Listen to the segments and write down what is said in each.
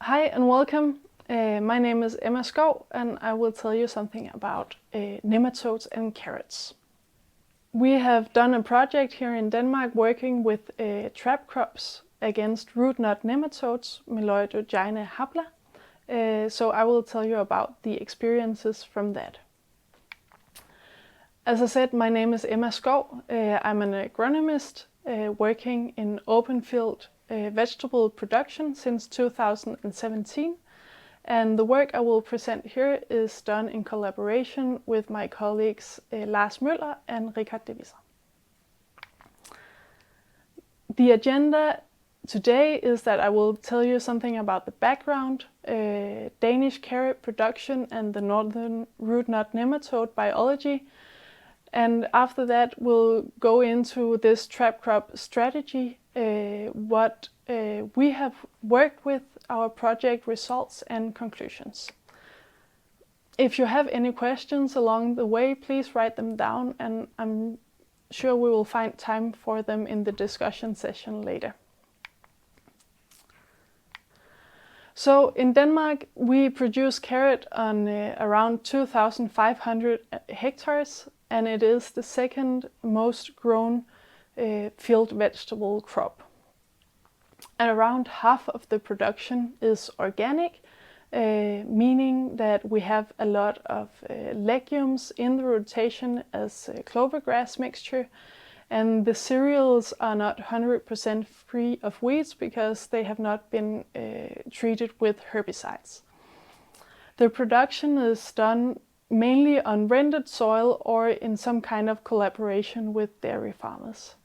Hi and welcome. My name is Emma Skov and I will tell you something about nematodes and carrots. We have done a project here in Denmark working with trap crops against root knot nematodes, Meloidogyne habla. So I will tell you about the experiences from that. As I said, my name is Emma Skov. I'm an agronomist working in open field vegetable production since 2017. And the work I will present here is done in collaboration with my colleagues Lars Møller and Richard De Visser. The agenda today is that I will tell you something about the background, Danish carrot production and the northern root knot nematode biology. And after that, we'll go into this trap crop strategy, what we have worked with, our project results and conclusions. If you have any questions along the way, please write them down, and I'm sure we will find time for them in the discussion session later. So in Denmark, we produce carrot on around 2,500 hectares, and it is the second most grown field vegetable crop. And around half of the production is organic, meaning that we have a lot of legumes in the rotation as clover grass mixture, and the cereals are not 100% free of weeds because they have not been treated with herbicides. The production is done mainly on rented soil or in some kind of collaboration with dairy farmers.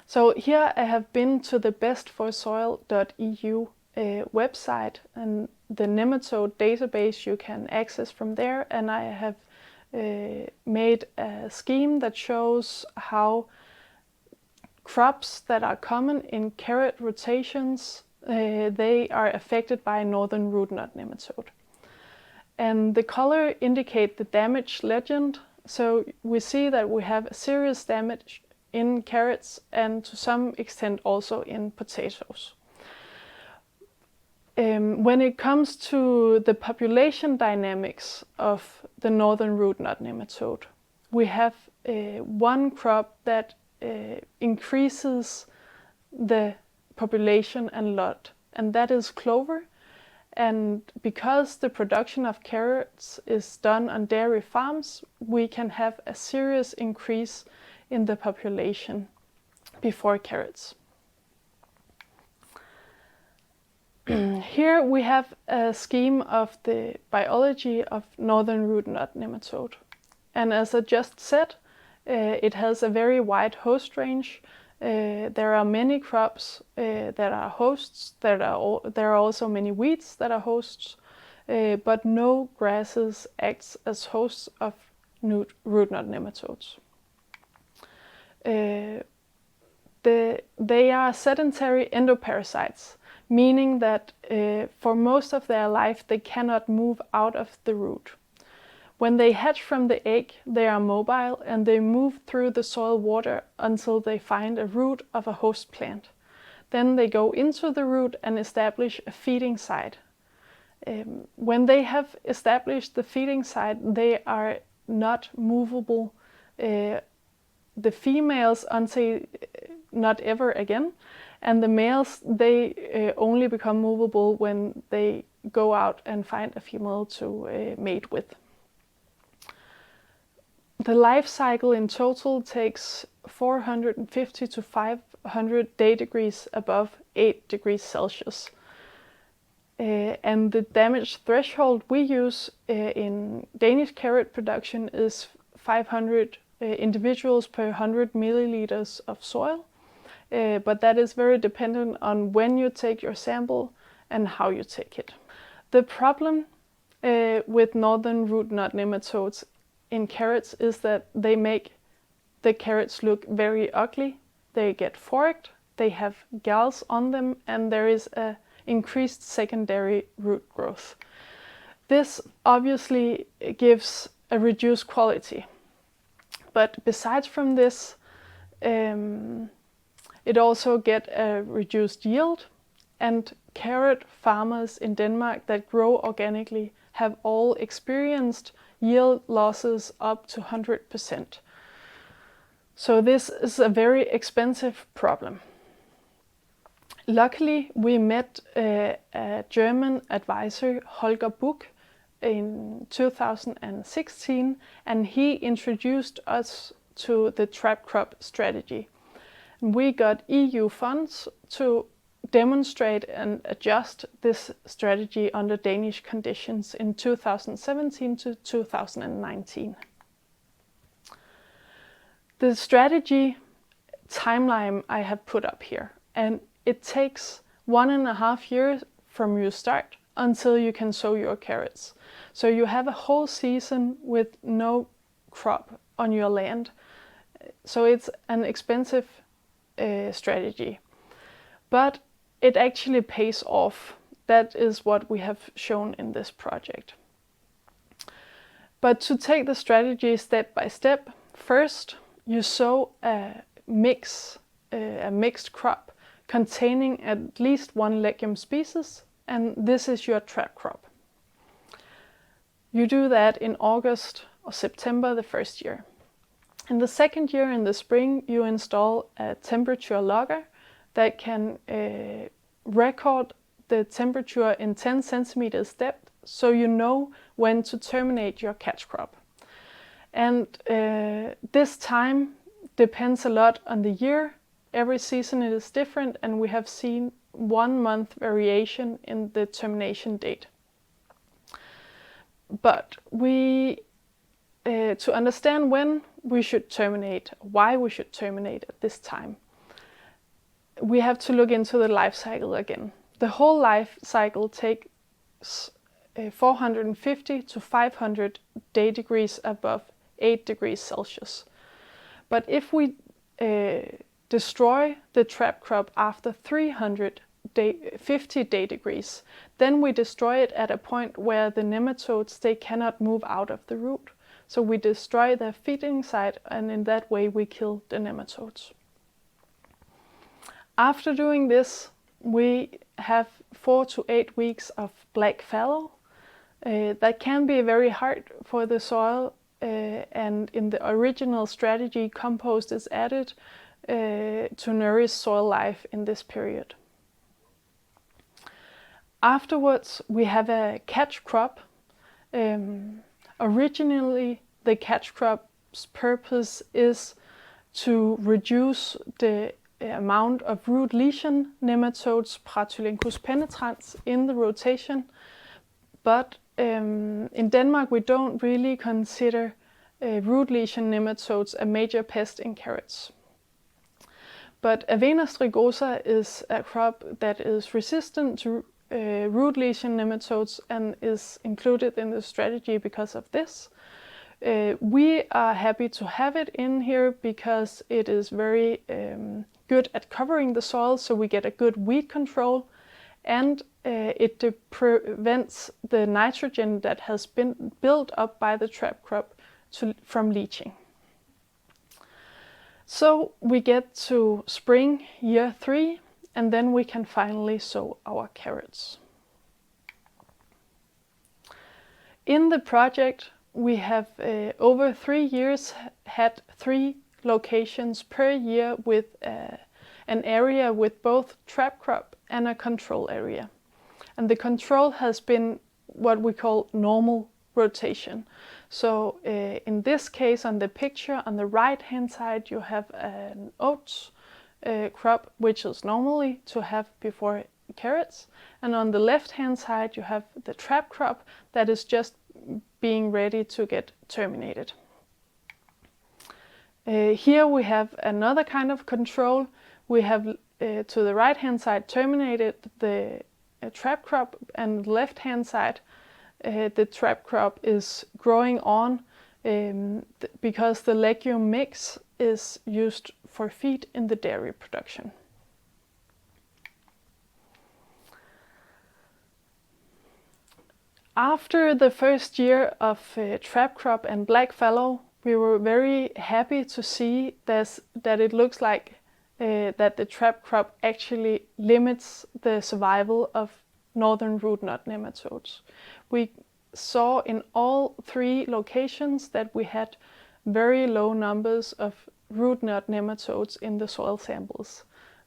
So here I have been to the bestforsoil.eu website, and the nematode database you can access from there, and I have made a scheme that shows how crops that are common in carrot rotations, they are affected by northern root knot nematode. And the color indicate the damage legend. So we see that we have serious damage in carrots and to some extent also in potatoes. When it comes to the population dynamics of the northern root knot nematode, we have one crop that increases the population a lot, and that is clover. And because the production of carrots is done on dairy farms, we can have a serious increase in the population before carrots. Here we have a scheme of the biology of northern root knot nematode. And as I just said, it has a very wide host range. There are many crops that are hosts. There are also many weeds that are hosts, but no grasses act as hosts of root knot nematodes. They are sedentary endoparasites, meaning that for most of their life they cannot move out of the root. When they hatch from the egg, they are mobile and they move through the soil water until they find a root of a host plant. Then they go into the root and establish a feeding site. When they have established the feeding site, they are not movable. The females until not ever again, and the males, they only become movable when they go out and find a female to mate with. The life cycle in total takes 450 to 500 day degrees above 8 degrees Celsius. And the damage threshold we use in Danish carrot production is 500 individuals per 100 milliliters of soil. But that is very dependent on when you take your sample and how you take it. The problem with northern root knot nematodes in carrots is that they make the carrots look very ugly. They get forked, they have galls on them, and there is a increased secondary root growth. This obviously gives a reduced quality. But besides from this, it also get a reduced yield, and carrot farmers in Denmark that grow organically have all experienced yield losses up to 100%. So this is a very expensive problem. Luckily, we met a German advisor, Holger Buch, in 2016, and he introduced us to the trap crop strategy. We got EU funds to demonstrate and adjust this strategy under Danish conditions in 2017 to 2019. The strategy timeline I have put up here, and it takes 1.5 years from you start until you can sow your carrots. So you have a whole season with no crop on your land. So it's an expensive strategy, but it actually pays off. That is what we have shown in this project. But to take the strategy step by step, first you sow a mixed crop containing at least one legume species, and this is your trap crop. You do that in August or September the first year. In the second year, in the spring, you install a temperature logger that can record the temperature in 10 centimeters depth, so you know when to terminate your catch crop. And this time depends a lot on the year. Every season it is different, and we have seen 1 month variation in the termination date. But to understand when we should terminate, why we should terminate at this time, we have to look into the life cycle again. The whole life cycle takes 450 to 500 day degrees above 8 degrees Celsius. But if we destroy the trap crop after 350 day degrees, then we destroy it at a point where the nematodes, they cannot move out of the root. So we destroy their feeding site, and in that way we kill the nematodes. After doing this, we have 4 to 8 weeks of black fallow. That can be very hard for the soil, and in the original strategy, compost is added to nourish soil life in this period. Afterwards, we have a catch crop. Originally, the catch crop's purpose is to reduce the amount of root lesion nematodes, Pratylenchus penetrans, in the rotation. But in Denmark, we don't really consider root lesion nematodes a major pest in carrots. But Avena strigosa is a crop that is resistant to root lesion nematodes and is included in the strategy because of this. We are happy to have it in here because it is very good at covering the soil, so we get a good weed control, and it prevents the nitrogen that has been built up by the trap crop from leaching. So we get to spring year 3, and then we can finally sow our carrots. In the project, we have over 3 years had 3 locations per year with an area with both trap crop and a control area. And the control has been what we call normal rotation. So in this case, on the picture on the right hand side, you have an oats crop, which is normally to have before carrots. And on the left hand side, you have the trap crop that is just being ready to get terminated. Here we have another kind of control. We have to the right hand side terminated the trap crop, and the left hand side the trap crop is growing on because the legume mix is used for feed in the dairy production. After the first year of trap crop and black fallow, we were very happy to see that it looks like that the trap crop actually limits the survival of northern root knot nematodes. We saw in all 3 locations that we had very low numbers of root knot nematodes in the soil samples.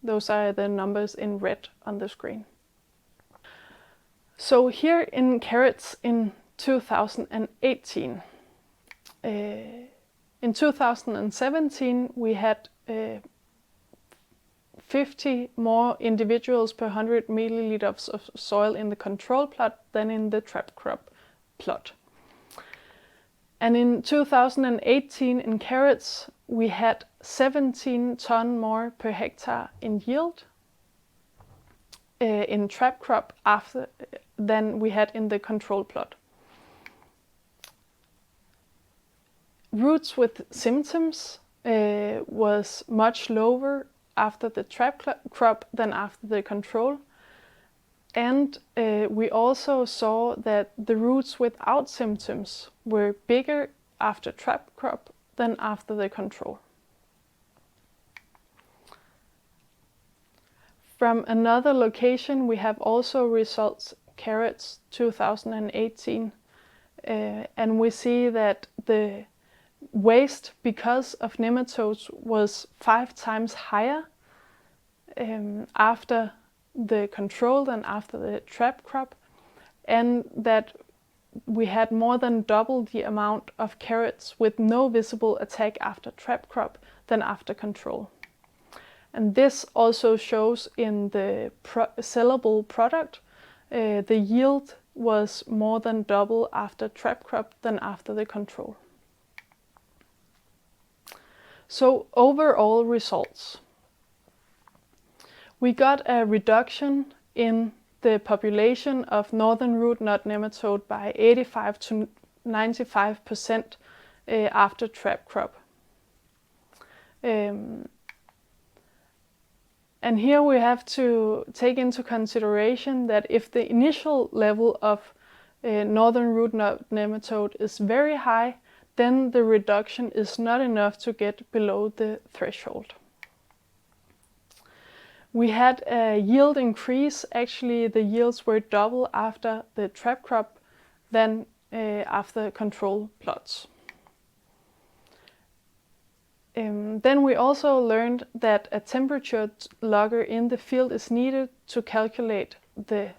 Those are the numbers in red on the screen. So here in carrots in 2018. In 2017 we had 50 more individuals per 100 milliliters of soil in the control plot than in the trap crop plot. And in 2018 in carrots we had 17 ton more per hectare in yield in trap crop than we had in the control plot. Roots with symptoms was much lower after the trap crop than after the control. And we also saw that the roots without symptoms were bigger after trap crop than after the control. From another location we have also results carrots 2018 and we see that the waste because of nematodes was 5 times higher after the control than after the trap crop, and that we had more than double the amount of carrots with no visible attack after trap crop than after control. And this also shows in the sellable product. The yield was more than double after trap crop than after the control. So overall results. We got a reduction in the population of northern root knot nematode by 85 to 95% after trap crop. And here we have to take into consideration that if the initial level of northern root knot nematode is very high, then the reduction is not enough to get below the threshold. We had a yield increase. Actually, the yields were double after the trap crop than after control plots. Then we also learned that a temperature logger in the field is needed to calculate the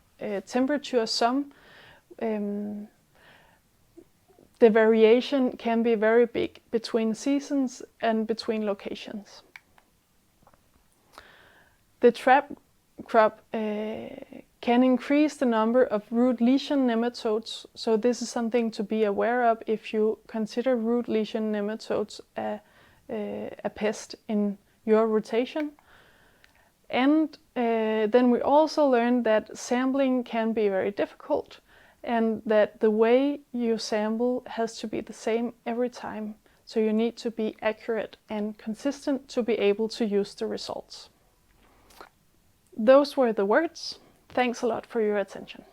temperature sum. The variation can be very big between seasons and between locations. The trap crop can increase the number of root lesion nematodes, so this is something to be aware of if you consider root lesion nematodes a pest in your rotation. And then we also learned that sampling can be very difficult and that the way you sample has to be the same every time. So you need to be accurate and consistent to be able to use the results. Those were the words. Thanks a lot for your attention.